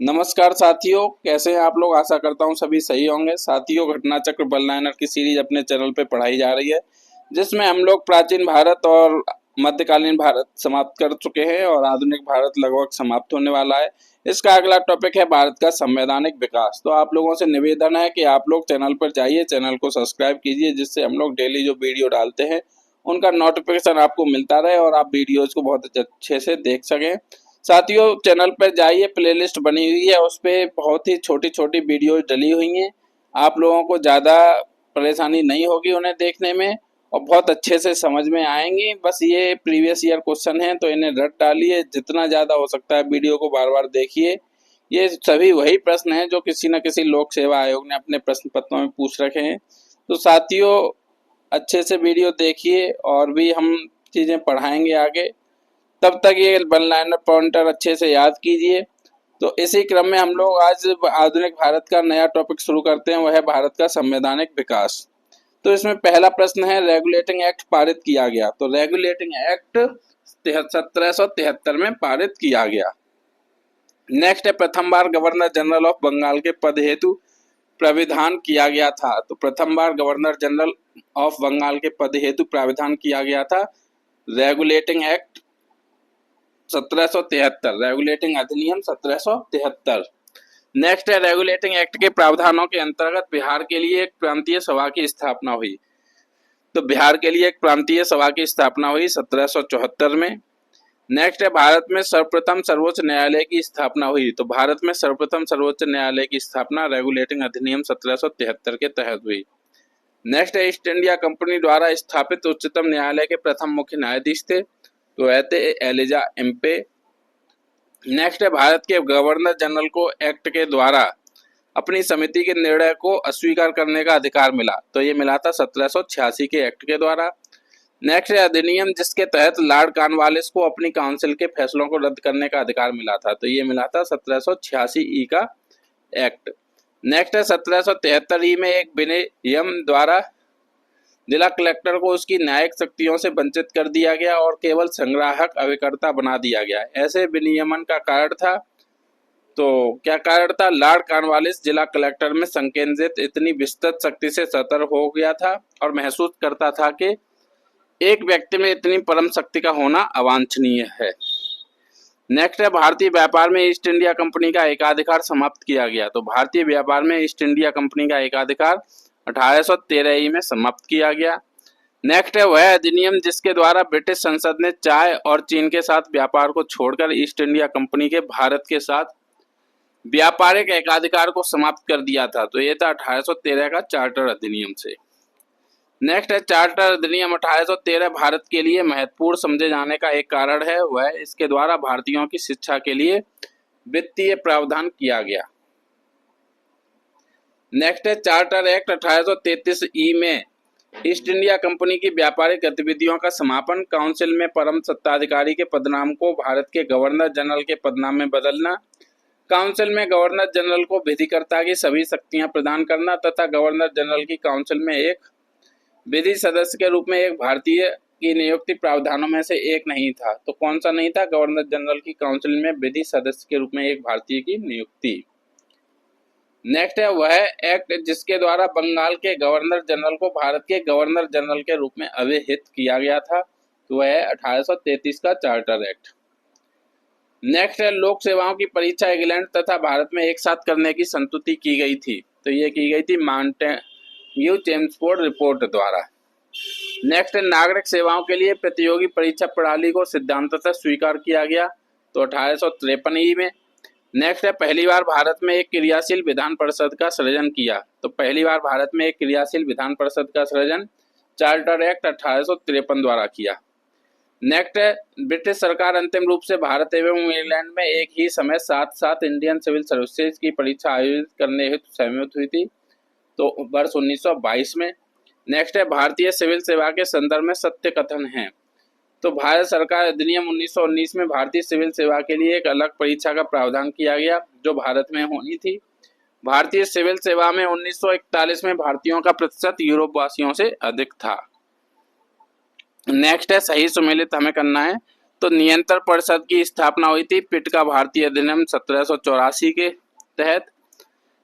नमस्कार साथियों, कैसे हैं आप लोग। आशा करता हूं सभी सही होंगे। साथियों, घटना चक्र बलनायनर की सीरीज अपने चैनल पे पढ़ाई जा रही है, जिसमें हम लोग प्राचीन भारत और मध्यकालीन भारत समाप्त कर चुके हैं और आधुनिक भारत लगभग समाप्त होने वाला है। इसका अगला टॉपिक है भारत का संवैधानिक विकास। तो आप लोगों से निवेदन है कि आप लोग चैनल पर जाइए, चैनल को सब्सक्राइब कीजिए, जिससे हम लोग डेली जो वीडियो डालते हैं उनका नोटिफिकेशन आपको मिलता रहे और आप वीडियोज को बहुत अच्छे से देख सकें। साथियों, चैनल पर जाइए, प्लेलिस्ट बनी हुई है, उस पे बहुत ही छोटी छोटी वीडियोज डली हुई हैं। आप लोगों को ज़्यादा परेशानी नहीं होगी उन्हें देखने में और बहुत अच्छे से समझ में आएंगी। बस ये प्रीवियस ईयर क्वेश्चन हैं तो इन्हें रट डालिए, जितना ज़्यादा हो सकता है वीडियो को बार बार देखिए। ये सभी वही प्रश्न हैं जो किसी न किसी लोक सेवा आयोग ने अपने प्रश्न पत्रों में पूछ रखे हैं। तो साथियों, अच्छे से वीडियो देखिए और भी हम चीज़ें पढ़ाएंगे आगे। तब तक ये वन लाइनर पॉइंटर अच्छे से याद कीजिए। तो इसी क्रम में हम लोग आज आधुनिक भारत का नया टॉपिक शुरू करते हैं, वह है भारत का संवैधानिक विकास। तो इसमें पहला प्रश्न है, रेगुलेटिंग एक्ट पारित किया गया। तो रेगुलेटिंग एक्ट 1773 में पारित किया गया। नेक्स्ट है, प्रथम बार गवर्नर जनरल ऑफ बंगाल के पद हेतु प्राविधान किया गया था। तो प्रथम बार गवर्नर जनरल ऑफ बंगाल के पद हेतु प्राविधान किया गया था रेगुलेटिंग एक्ट 1773, रेगुलेटिंग अधिनियम 1773। नेक्स्ट है, रेगुलेटिंग एक्ट के प्रावधानों के अंतर्गत बिहार के लिए एक प्रांतीय सभा की स्थापना हुई। तो बिहार के लिए एक प्रांतीय सभा की स्थापना हुई 1774 में। नेक्स्ट है, भारत में सर्वप्रथम सर्वोच्च न्यायालय की स्थापना हुई। तो भारत में सर्वप्रथम सर्वोच्च न्यायालय की स्थापना रेगुलेटिंग अधिनियम 1773 के तहत हुई। नेक्स्ट है, ईस्ट इंडिया कंपनी द्वारा स्थापित उच्चतम न्यायालय के प्रथम मुख्य न्यायाधीश थे। तो ऐसे एलिजा एम्पे। नेक्स्ट है, भारत के गवर्नर जनरल को एक्ट के द्वारा अपनी समिति के निर्णय को अस्वीकार करने का अधिकार मिला। तो ये मिला था 1786 के एक्ट के द्वारा। नेक्स्ट है, अधिनियम जिसके तहत लॉर्ड कॉर्नवालिस को अपनी काउंसिल के फैसलों को रद्द करने का अधिकार मिला था। तो ये मिला था 1786 ई का एक्ट। नेक्स्ट है, 1773 ई में एक विनियम द्वारा जिला कलेक्टर को उसकी न्यायिक शक्तियों से वंचित कर दिया गया और केवल संग्राहक अभिकर्ता बना दिया गया। ऐसे विनियमन का कारण था, तो क्या कारण था, लॉर्ड कॉर्नवालिस जिला कलेक्टर में संकेंद्रित इतनी विस्तृत शक्ति से सतर्क हो गया था और महसूस करता था कि एक व्यक्ति में इतनी परम शक्ति का होना अवांछनीय है। नेक्स्ट है, भारतीय व्यापार में ईस्ट इंडिया कंपनी का एकाधिकार समाप्त किया गया। तो भारतीय व्यापार में ईस्ट इंडिया कंपनी का एकाधिकार 1813 ई में समाप्त किया गया। नेक्स्ट है, वह अधिनियम जिसके द्वारा ब्रिटिश संसद ने चाय और चीन के साथ व्यापार को छोड़कर ईस्ट इंडिया कंपनी के भारत के साथ व्यापारिक एकाधिकार को समाप्त कर दिया था। तो ये था 1813 का चार्टर अधिनियम से। नेक्स्ट है, चार्टर अधिनियम 1813 भारत के लिए महत्वपूर्ण समझे जाने का एक कारण है, वह इसके द्वारा भारतीयों की शिक्षा के लिए वित्तीय प्रावधान किया गया। नेक्स्ट है, चार्टर एक्ट 1833 ई में ईस्ट इंडिया कंपनी की व्यापारिक गतिविधियों का समापन, काउंसिल में परम सत्ताधिकारी के पदनाम को भारत के गवर्नर जनरल के पदनाम में बदलना, काउंसिल में गवर्नर जनरल को विधिकर्ता की सभी शक्तियां प्रदान करना तथा गवर्नर जनरल की काउंसिल में एक विधि सदस्य के रूप में एक भारतीय की नियुक्ति प्रावधानों में से एक नहीं था। तो कौन सा नहीं था, गवर्नर जनरल की काउंसिल में विधि सदस्य के रूप में एक भारतीय की नियुक्ति। नेक्स्ट है, वह एक्ट जिसके द्वारा बंगाल के गवर्नर जनरल को भारत के गवर्नर जनरल के रूप में अभिहित किया गया था। तो वह है 1833 का चार्टर एक्ट। नेक्स्ट है, लोक सेवाओं की परीक्षा इंग्लैंड तथा भारत में एक साथ करने की संस्तुति की गई थी। तो ये की गई थी माउंटेन्यू चेम्सफोर्ड रिपोर्ट द्वारा। नेक्स्ट है, नागरिक सेवाओं के लिए प्रतियोगी परीक्षा प्रणाली को सिद्धांततः स्वीकार किया गया। तो 1853 ई में। नेक्स्ट है, पहली बार भारत में एक क्रियाशील विधान परिषद का सृजन किया। तो पहली बार भारत में एक क्रियाशील विधान परिषद का सृजन चार्टर एक्ट 1853 द्वारा किया। नेक्स्ट है, ब्रिटिश सरकार अंतिम रूप से भारत एवं इंग्लैंड में एक ही समय साथ साथ इंडियन सिविल सर्विसेज की परीक्षा आयोजित करने हेतु सहमत हुई थी। तो वर्ष 1922 में। नेक्स्ट है, भारतीय सिविल सेवा के संदर्भ में सत्य कथन है। तो भारत सरकार अधिनियम 1919 में भारतीय सिविल सेवा के लिए एक अलग परीक्षा का प्रावधान किया गया जो भारत में होनी थी। भारतीय सिविल सेवा में 1941 में भारतीयों का प्रतिशत यूरोप वासियों से अधिक था। नेक्स्ट है, सही सुमेलित हमें करना है। तो नियंत्रण परिषद की स्थापना हुई थी पिट का भारतीय अधिनियम 1784 के तहत।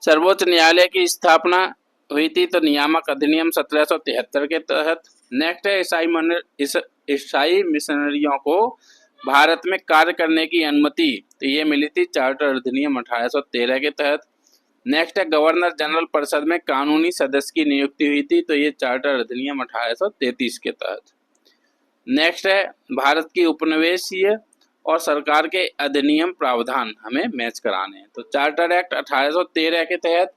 सर्वोच्च न्यायालय की स्थापना हुई थी तो नियामक अधिनियम 1773 के तहत। नेक्स्ट है ईसाई मिशनरियों को भारत में कार्य करने की अनुमति, तो ये मिली थी चार्टर अधिनियम 1813 के तहत। नेक्स्ट है गवर्नर जनरल परिषद में कानूनी सदस्य की नियुक्ति हुई थी, तो ये चार्टर अधिनियम 1833 के तहत। नेक्स्ट है भारत की उपनिवेशीय और सरकार के अधिनियम प्रावधान हमें मैच कराने हैं। तो चार्टर एक्ट 1813 के तहत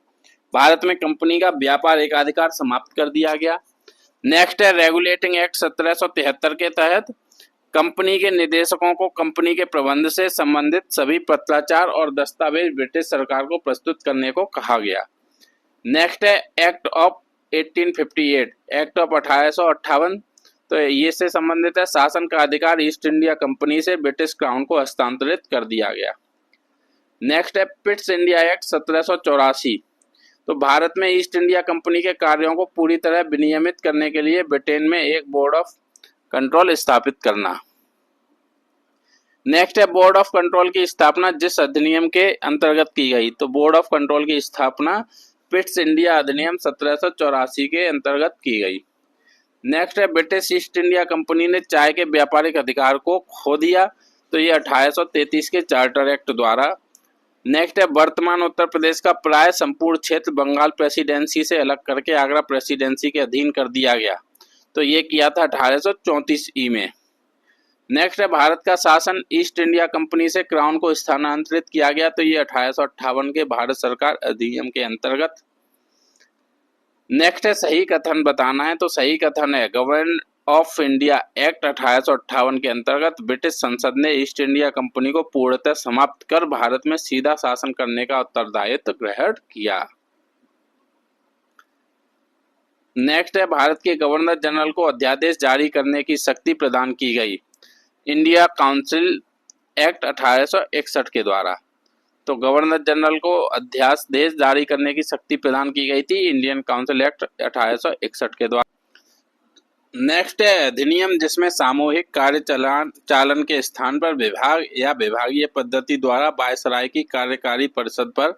भारत में कंपनी का व्यापार एकाधिकार समाप्त कर दिया गया। नेक्स्ट है रेगुलेटिंग एक्ट 1773 के तहत कंपनी के निदेशकों को कंपनी के प्रबंध से संबंधित सभी पत्राचार और दस्तावेज ब्रिटिश सरकार को प्रस्तुत करने को कहा गया। नेक्स्ट है एक्ट ऑफ 1858, एक्ट ऑफ 1858, तो ये से संबंधित है शासन का अधिकार ईस्ट इंडिया कंपनी से ब्रिटिश क्राउन को हस्तांतरित कर दिया गया। नेक्स्ट है पिट्स इंडिया एक्ट 1784, तो भारत में ईस्ट इंडिया कंपनी के कार्यों को पूरी तरह विनियमित करने के लिए ब्रिटेन में एक बोर्ड ऑफ कंट्रोल स्थापित करना। नेक्स्ट है बोर्ड ऑफ कंट्रोल की स्थापना जिस अधिनियम के अंतर्गत की गई, तो बोर्ड ऑफ कंट्रोल की स्थापना पिट्स इंडिया अधिनियम 1784 के अंतर्गत की गई। नेक्स्ट है ब्रिटिश ईस्ट इंडिया कंपनी ने चाय के व्यापारिक अधिकार को खो दिया, तो ये 1833 के चार्टर एक्ट द्वारा। नेक्स्ट है वर्तमान उत्तर प्रदेश का प्राय संपूर्ण क्षेत्र बंगाल प्रेसिडेंसी से अलग करके आगरा प्रेसिडेंसी के अधीन कर दिया गया, तो ये किया था 1834 ई में। नेक्स्ट है भारत का शासन ईस्ट इंडिया कंपनी से क्राउन को स्थानांतरित किया गया, तो ये 1858 के भारत सरकार अधिनियम के अंतर्गत। नेक्स्ट है सही कथन बताना है, तो सही कथन है गवर्नमेंट ऑफ इंडिया एक्ट 1858 के अंतर्गत ब्रिटिश संसद ने ईस्ट इंडिया कंपनी को पूर्णतः समाप्त कर भारत में सीधा शासन करने का उत्तरदायित्व ग्रहण किया। नेक्स्ट है भारत के गवर्नर जनरल को अध्यादेश जारी करने की शक्ति प्रदान की गई इंडिया काउंसिल एक्ट 1861 के द्वारा, तो गवर्नर जनरल को अध्यादेश जारी करने की शक्ति प्रदान की गई थी इंडियन काउंसिल एक्ट 1861 के द्वारा। नेक्स्ट है अधिनियम जिसमें सामूहिक कार्य चालन के स्थान पर विभाग या विभागीय पद्धति द्वारा वायसराय की कार्यकारी परिषद पर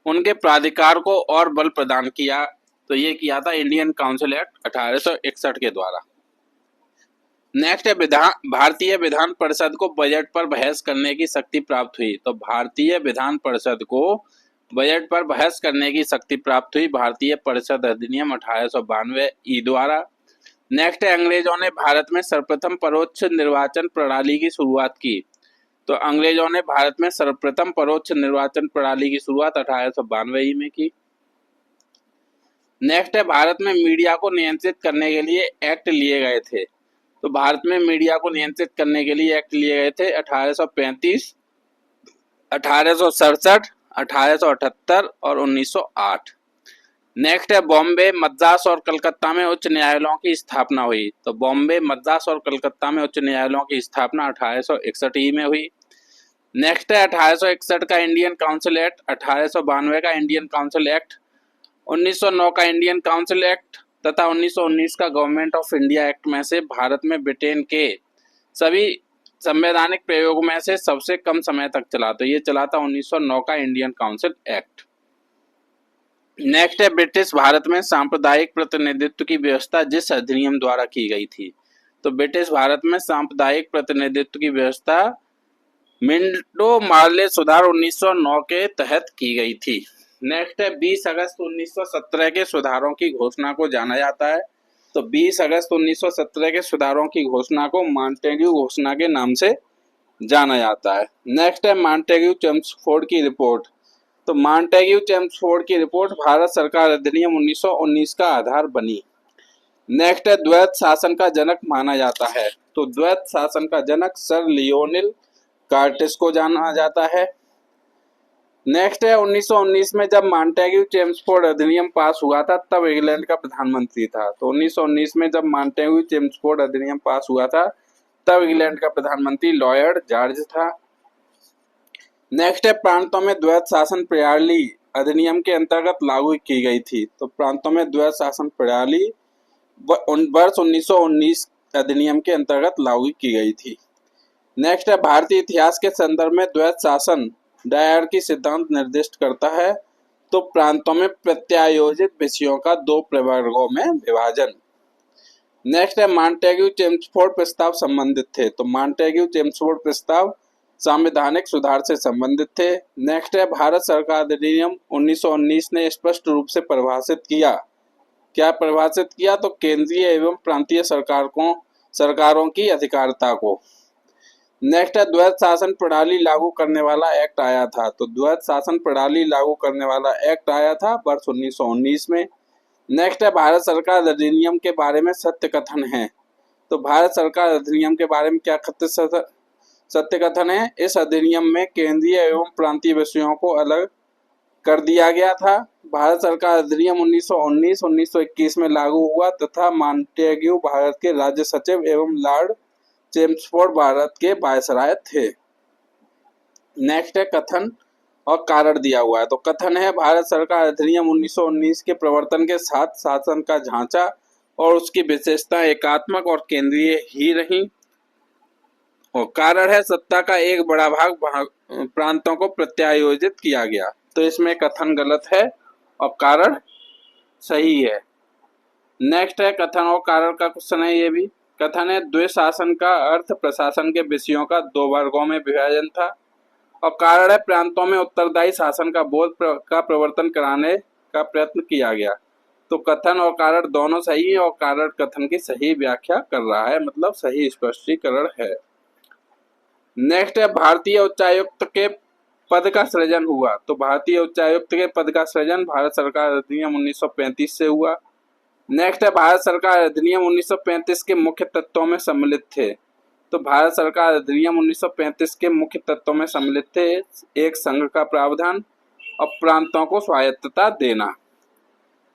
उनके प्राधिकार को और बल प्रदान किया, तो ये किया था इंडियन काउंसिल एक्ट 1861 के द्वारा। नेक्स्ट है भारतीय विधान परिषद को बजट पर बहस करने की शक्ति प्राप्त हुई, तो भारतीय विधान परिषद को बजट पर बहस करने की शक्ति प्राप्त हुई भारतीय परिषद अधिनियम 1892 ई द्वारा। नेक्स्ट है अंग्रेजों ने भारत में सर्वप्रथम परोक्ष निर्वाचन प्रणाली की शुरुआत की, तो अंग्रेजों ने भारत में सर्वप्रथम परोक्ष निर्वाचन प्रणाली की शुरुआत 1892 ई में की। नेक्स्ट है भारत में मीडिया को नियंत्रित करने के लिए एक्ट लिए गए थे, तो भारत में मीडिया को नियंत्रित करने के लिए एक्ट लिए गए थे 1835, 1867, 1878 और 1908। नेक्स्ट है बॉम्बे, मद्रास और कलकत्ता में उच्च न्यायालयों की स्थापना हुई, तो बॉम्बे, मद्रास और कलकत्ता में उच्च न्यायालयों की स्थापना 1861 ई में हुई। नेक्स्ट है 1861 का इंडियन काउंसिल एक्ट, 1892 का इंडियन काउंसिल एक्ट, 1909 का इंडियन काउंसिल एक्ट तथा 1919 का गवर्नमेंट ऑफ इंडिया एक्ट में से भारत में ब्रिटेन के सभी संवैधानिक प्रयोग में से सबसे कम समय तक चला, तो ये चला था 1909 का इंडियन काउंसिल एक्ट। नेक्स्ट है ब्रिटिश भारत में सांप्रदायिक प्रतिनिधित्व की व्यवस्था जिस अधिनियम द्वारा की गई थी, तो ब्रिटिश भारत में सांप्रदायिक प्रतिनिधित्व की व्यवस्था मिंटो मार्ले सुधार 1909 के तहत की गई थी। नेक्स्ट है 20 अगस्त 1917 के सुधारों की घोषणा को जाना जाता है, तो 20 अगस्त 1917 के सुधारों की घोषणा को मॉन्टेग्यू घोषणा के नाम से जाना जाता है। नेक्स्ट है मॉन्टेग्यू चेम्सफोर्ड की रिपोर्ट, तो मॉन्टेग्यू चेम्सफोर्ड की रिपोर्ट भारत सरकार अधिनियम 1919 का आधार बनी। नेक्स्ट है द्वैत शासन का जनक माना जाता है, तो द्वैत शासन का जनक सर लियोनिल कार्टिस को जाना जाता है। नेक्स्ट है 1919 में जब मॉन्टेग्यू चेम्सफोर्ड अधिनियम पास हुआ था तब इंग्लैंड का प्रधानमंत्री था, तो 1919 में जब मॉन्टेग्यू चेम्सफोर्ड अधिनियम पास हुआ था तब इंग्लैंड का प्रधानमंत्री लॉर्ड जॉर्ज था। नेक्स्ट है प्रांतों में द्वैत शासन प्रणाली अधिनियम के अंतर्गत लागू की गई थी, तो प्रांतों में द्वैत शासन प्रणाली वर्ष 1919 अधिनियम के अंतर्गत लागू की गई थी। नेक्स्ट है भारतीय इतिहास के संदर्भ में द्वैत शासन डायरकी सिद्धांत निर्दिष्ट करता है। तो प्रांतों में प्रत्यायोजित विषयों का दो प्रवर्गों में विभाजन। नेक्स्ट है मांटेग्यू चेम्सफोर्ड प्रस्ताव संबंधित थे। तो मांटेग्यू चेम्सफोर्ड प्रस्ताव संवैधानिक सुधार से संबंधित थे। नेक्स्ट है भारत सरकार अधिनियम 1919 ने स्पष्ट रूप से परिभाषित किया। क्या परिभाषित किया? तो केंद्रीय एवं प्रांतीय सरकारों की अधिकारिता को। नेक्स्ट है द्वैत शासन प्रणाली लागू करने वाला एक्ट आया था। तो द्वैत शासन प्रणाली लागू करने वाला एक्ट आया था वर्ष 1919 में। नेक्स्ट है भारत सरकार अधिनियम के बारे में सत्य कथन है। तो भारत सरकार अधिनियम के बारे में क्या सत्य कथन है? इस अधिनियम में केंद्रीय एवं प्रांतीय विषयों को अलग कर दिया गया था। भारत सरकार अधिनियम 1919-1921 में लागू हुआ तथा मांटेग्यू भारत के राज्य सचिव एवं लॉर्ड चेम्सफोर्ड भारत के वायसराय थे। नेक्स्ट है कथन और कारण दिया हुआ है। तो कथन है भारत सरकार अधिनियम 1919 के प्रवर्तन के साथ शासन का ढांचा और उसकी विशेषता एकात्मक और केंद्रीय ही रही। और कारण है सत्ता का एक बड़ा भाग प्रांतों को प्रत्यायोजित किया गया। तो इसमें कथन गलत है और कारण सही है। नेक्स्ट है कथन और कारण का क्वेश्चन है। ये भी कथन है द्विशासन का अर्थ प्रशासन के विषयों का दो वर्गों में विभाजन था। और कारण है प्रांतों में उत्तरदायी शासन का बोध का प्रवर्तन कराने का प्रयत्न किया गया। तो कथन और कारण दोनों सही है और कारण कथन की सही व्याख्या कर रहा है, मतलब सही स्पष्टीकरण है। नेक्स्ट है भारतीय उच्चायुक्त के पद का सृजन हुआ। तो भारतीय उच्चायुक्त के पद का सृजन भारत सरकार अधिनियम 1935 से हुआ। नेक्स्ट है भारत सरकार अधिनियम 1935 के मुख्य तत्वों में सम्मिलित थे। तो भारत सरकार अधिनियम 1935 के मुख्य तत्वों में सम्मिलित थे एक संघ का प्रावधान और प्रांतों को स्वायत्तता देना।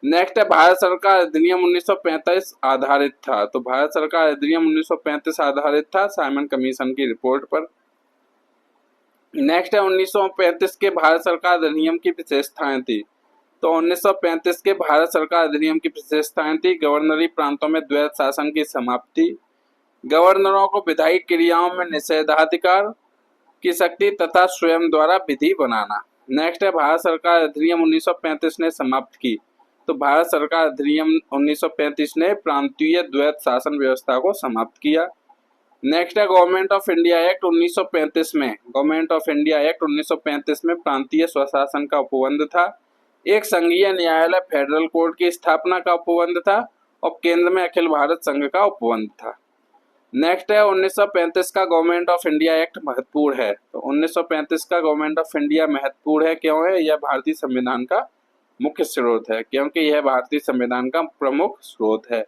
नेक्स्ट है भारत सरकार अधिनियम 1935 आधारित था। तो भारत सरकार अधिनियम 1935 आधारित था साइमन कमीशन की रिपोर्ट पर। नेक्स्ट है 1935 के भारत सरकार अधिनियम की विशेषताएं थी। तो 1935 के भारत सरकार अधिनियम की विशेषताएं थी गवर्नरी प्रांतों में द्वैत शासन की समाप्ति, गवर्नरों को विधायी क्रियाओं में निषेधाधिकार की शक्ति तथा स्वयं द्वारा विधि बनाना। नेक्स्ट है भारत सरकार अधिनियम 1935 ने समाप्त की। तो भारत सरकार अधिनियम 1935 ने प्रांतीय द्वैत शासन व्यवस्था को समाप्त किया। नेक्स्ट है गवर्नमेंट ऑफ इंडिया एक्ट 1935 में गवर्नमेंट ऑफ इंडिया एक्ट 1935 में प्रांतीय स्वशासन का उपबंध था, एक संघीय न्यायालय फेडरल कोर्ट की स्थापना का उपबंध था और केंद्र में अखिल भारत संघ का उपबंध था। नेक्स्ट है 1935 का गवर्नमेंट ऑफ इंडिया एक्ट महत्वपूर्ण है। तो 1935 का गवर्नमेंट ऑफ इंडिया महत्वपूर्ण है, क्यों है? यह भारतीय संविधान का मुख्य स्रोत है, क्योंकि यह भारतीय संविधान का प्रमुख स्रोत है।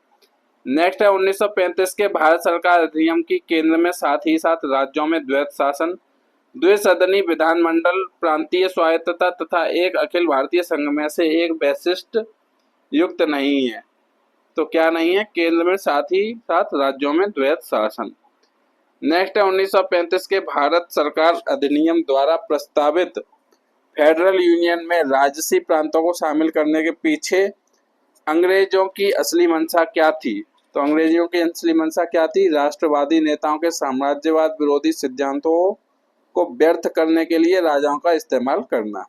नेक्स्ट है 1935 के भारत सरकार अधिनियम की केंद्र में साथ ही साथ राज्यों में द्वैत शासन, द्विसदनी विधानमंडल, प्रांतीय स्वायत्तता तथा एक अखिल भारतीय संघ में से एक वैशिष्ट युक्त नहीं है। तो क्या नहीं है? केंद्र में साथ ही साथ राज्यों में द्वैत शासन। नेक्स्ट है 1935 के भारत सरकार अधिनियम द्वारा प्रस्तावित फेडरल यूनियन में राजसी प्रांतों को शामिल करने के पीछे अंग्रेजों की असली मंशा क्या थी? तो अंग्रेजों की असली मंशा क्या थी? राष्ट्रवादी नेताओं के साम्राज्यवाद विरोधी सिद्धांतों को व्यर्थ करने के लिए राजाओं का इस्तेमाल करना।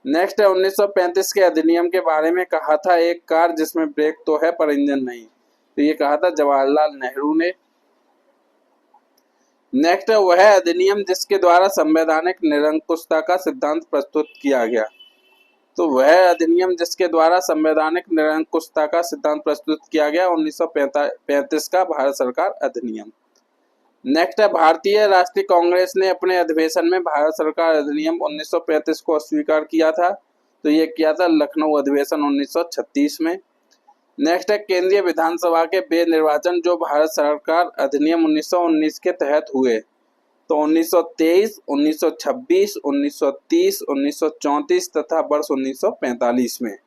नेक्स्ट है 1935 के अधिनियम के बारे में कहा था एक कार जिसमें ब्रेक तो है पर इंजन नहीं। तो ये कहा था जवाहरलाल नेहरू ने। नेक्स्ट है वह अधिनियम जिसके द्वारा संवैधानिक निरंकुशता का सिद्धांत प्रस्तुत किया गया। तो वह अधिनियम जिसके द्वारा संवैधानिक निरंकुशता का सिद्धांत प्रस्तुत किया गया 1935 का भारत सरकार अधिनियम। नेक्स्ट है भारतीय राष्ट्रीय कांग्रेस ने अपने अधिवेशन में भारत सरकार अधिनियम 1935 को अस्वीकार किया था। तो ये किया था लखनऊ अधिवेशन 1936 में। नेक्स्ट है केंद्रीय विधानसभा के वे निर्वाचन जो भारत सरकार अधिनियम 1919 के तहत हुए। तो 1923, 1926, 1930, 1934 तथा वर्ष 1945 में।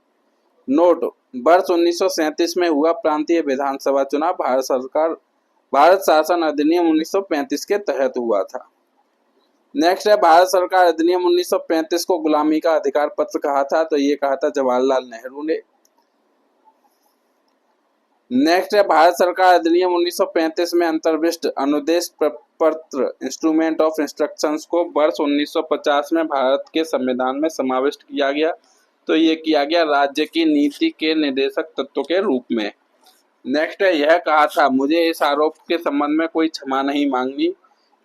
नोट: वर्ष 1937 में हुआ प्रांतीय विधानसभा चुनाव भारत शासन अधिनियम 1935 के तहत हुआ था। नेक्स्ट है भारत सरकार अधिनियम 1935 को गुलामी का अधिकार पत्र कहा था। तो ये कहा था जवाहरलाल नेहरू ने। नेक्स्ट है भारत सरकार अधिनियम 1935 में अंतर्विष्ट अनुदेश प्रपत्र इंस्ट्रूमेंट ऑफ इंस्ट्रक्शंस को वर्ष 1950 में भारत के संविधान में समाविष्ट किया गया। तो ये किया गया राज्य की नीति के निर्देशक तत्व के रूप में। नेक्स्ट है यह कहा था, मुझे इस आरोप के संबंध में कोई क्षमा नहीं मांगनी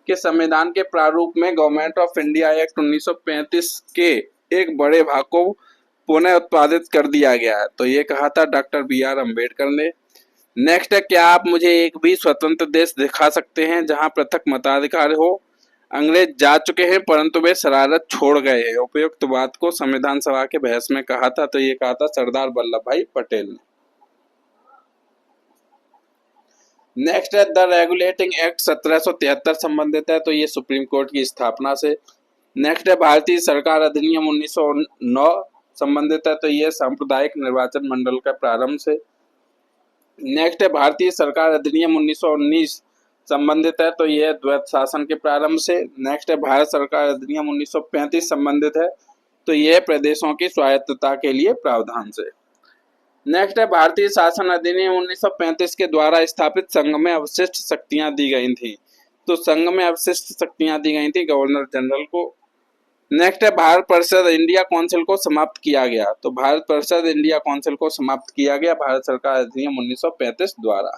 कि संविधान के प्रारूप में गवर्नमेंट ऑफ इंडिया एक्ट 1935 के एक बड़े भाग को पुनः उत्पादित कर दिया गया है। तो ये कहा था डॉक्टर BR अम्बेडकर ने। नेक्स्ट है, क्या आप मुझे एक भी स्वतंत्र देश दिखा सकते हैं जहां पृथक मताधिकार हो? अंग्रेज जा चुके हैं परंतु वे शरारत छोड़ गए हैं। उपयुक्त बात को संविधान सभा के बहस में कहा था। तो ये कहा था सरदार वल्लभ भाई पटेल ने। नेक्स्ट है द रेगुलेटिंग एक्ट 1773 संबंधित है। तो ये सुप्रीम कोर्ट की स्थापना से। नेक्स्ट है भारतीय सरकार अधिनियम 1909 संबंधित है। तो ये सांप्रदायिक निर्वाचन मंडल का प्रारंभ से। नेक्स्ट है भारतीय सरकार अधिनियम 1919 संबंधित है। तो यह द्वैत शासन के प्रारंभ से। नेक्स्ट है भारत सरकार अधिनियम 1935 संबंधित है। तो यह प्रदेशों की स्वायत्तता के लिए प्रावधान से। नेक्स्ट है भारतीय शासन अधिनियम 1935 के द्वारा स्थापित संघ में अवशिष्ट शक्तियां दी गई थी। तो संघ में अवशिष्ट शक्तियां दी गई थी गवर्नर जनरल को। नेक्स्ट है भारत परिषद इंडिया काउंसिल को समाप्त किया गया। तो भारत परिषद इंडिया काउंसिल को समाप्त किया गया भारत सरकार अधिनियम 1935 द्वारा।